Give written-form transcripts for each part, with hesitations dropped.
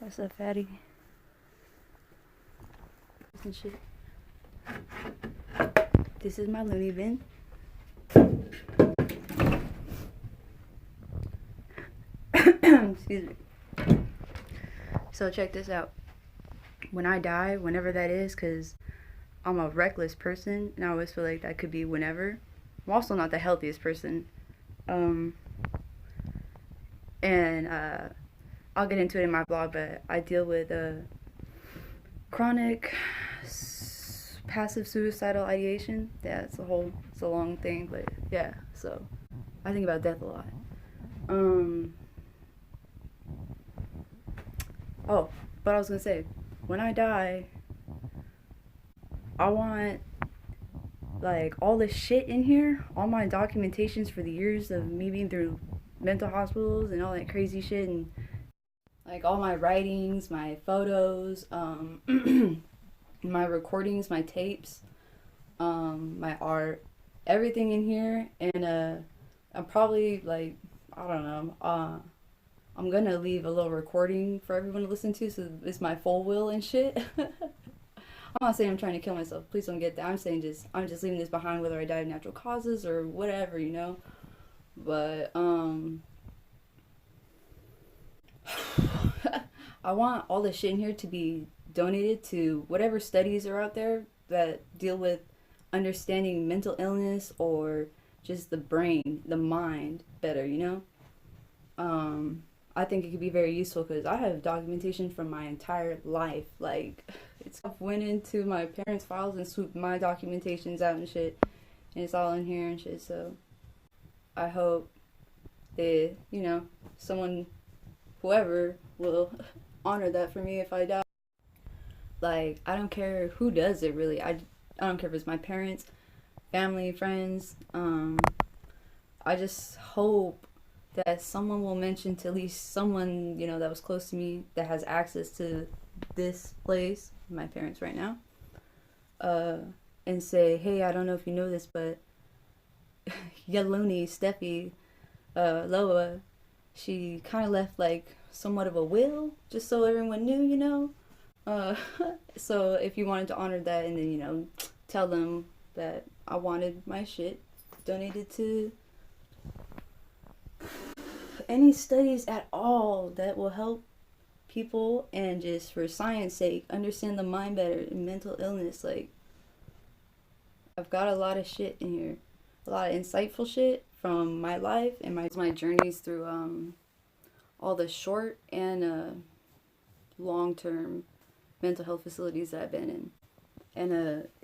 What's up, fatty? And shit. This is my loony bin. Excuse me. So check this out. When I die, whenever that is, because I'm a reckless person, and I always feel like that could be whenever. I'm also not the healthiest person. And I'll get into it in my blog, but I deal with chronic passive suicidal ideation. Yeah, it's a long thing, but yeah, so I think about death a lot. Oh, but I was gonna say, when I die, I want like all the shit in here, all my documentations for the years of me being through mental hospitals and all that crazy shit, and like all my writings, my photos, my recordings, my tapes, my art, everything in here. And I'm probably like, I don't know, I'm gonna leave a little recording for everyone to listen to, so it's my full will and shit. I'm not saying I'm trying to kill myself. Please don't get that. I'm just leaving this behind, whether I die of natural causes or whatever, you know. But I want all the shit in here to be donated to whatever studies are out there that deal with understanding mental illness or just the brain, the mind better, you know. I think it could be very useful because I have documentation from my entire life. Like, it's went into my parents' files and swooped my documentations out and shit, and it's all in here and shit. So I hope that, you know, someone, whoever, will honor that for me if I die. Like, I don't care who does it, really. I don't care if it's my parents, family, friends. I just hope that someone will mention to at least someone, you know, that was close to me that has access to this place, my parents right now, and say, hey, I don't know if you know this, but Looney Loba, she kind of left like somewhat of a will, just so everyone knew, you know. So if you wanted to honor that, and then, you know, tell them that I wanted my shit donated to any studies at all that will help people, and just for science sake, understand the mind better and mental illness. Like, I've got a lot of shit in here, a lot of insightful shit from my life and my journeys through all the short and long-term mental health facilities that I've been in. And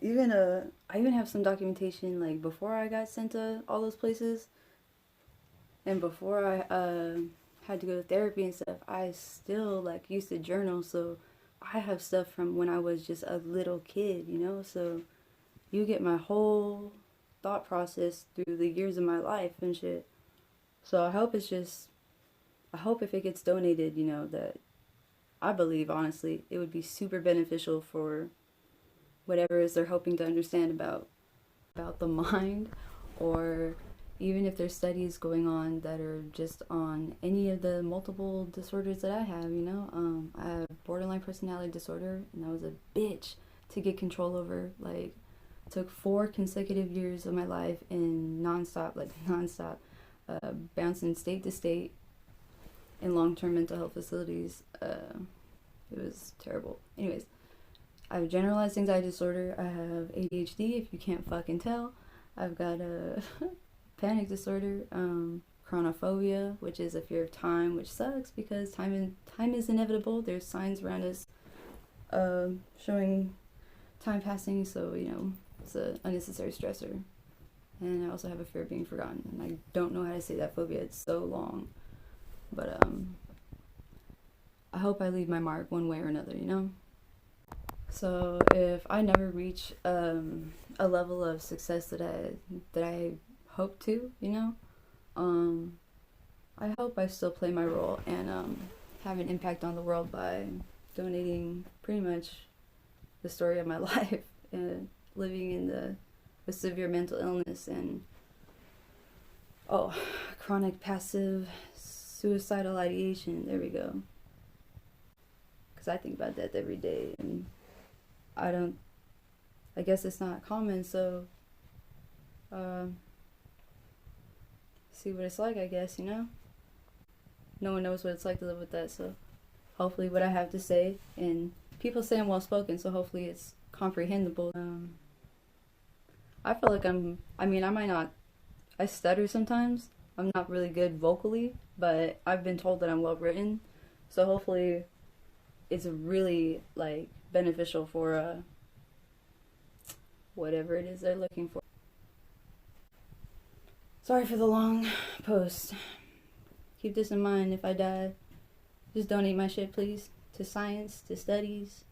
I even have some documentation like before I got sent to all those places, and before I had to go to therapy and stuff. I still like used to journal, so I have stuff from when I was just a little kid, you know. So you get my whole thought process through the years of my life and shit. So I hope if it gets donated, you know, that I believe honestly it would be super beneficial for whatever it is they're hoping to understand about the mind, or even if there's studies going on that are just on any of the multiple disorders that I have, you know. I have borderline personality disorder, and that was a bitch to get control over. Like, took 4 consecutive years of my life in nonstop, bouncing state to state in long-term mental health facilities. It was terrible. Anyways, I have generalized anxiety disorder. I have ADHD, if you can't fucking tell. I've got a panic disorder, chronophobia, which is a fear of time, which sucks because time is inevitable. There's signs around us showing time passing, so, you know, it's an unnecessary stressor. And I also have a fear of being forgotten, and I don't know how to say that phobia. It's so long, but I hope I leave my mark one way or another, you know. So if I never reach a level of success that I hope to, you know, I hope I still play my role and have an impact on the world by donating pretty much the story of my life and living in with severe mental illness and chronic passive suicidal ideation. There we go. because I think about death every day, and I guess it's not common, so see what it's like, I guess, you know? No one knows what it's like to live with that, so hopefully what I have to say, and people say I'm well spoken, so hopefully it's comprehensible. I feel like I stutter sometimes. I'm not really good vocally, but I've been told that I'm well written, so hopefully it's really, like, beneficial for whatever it is they're looking for. Sorry for the long post. Keep this in mind if I die. Just donate my shit, please, to science, to studies,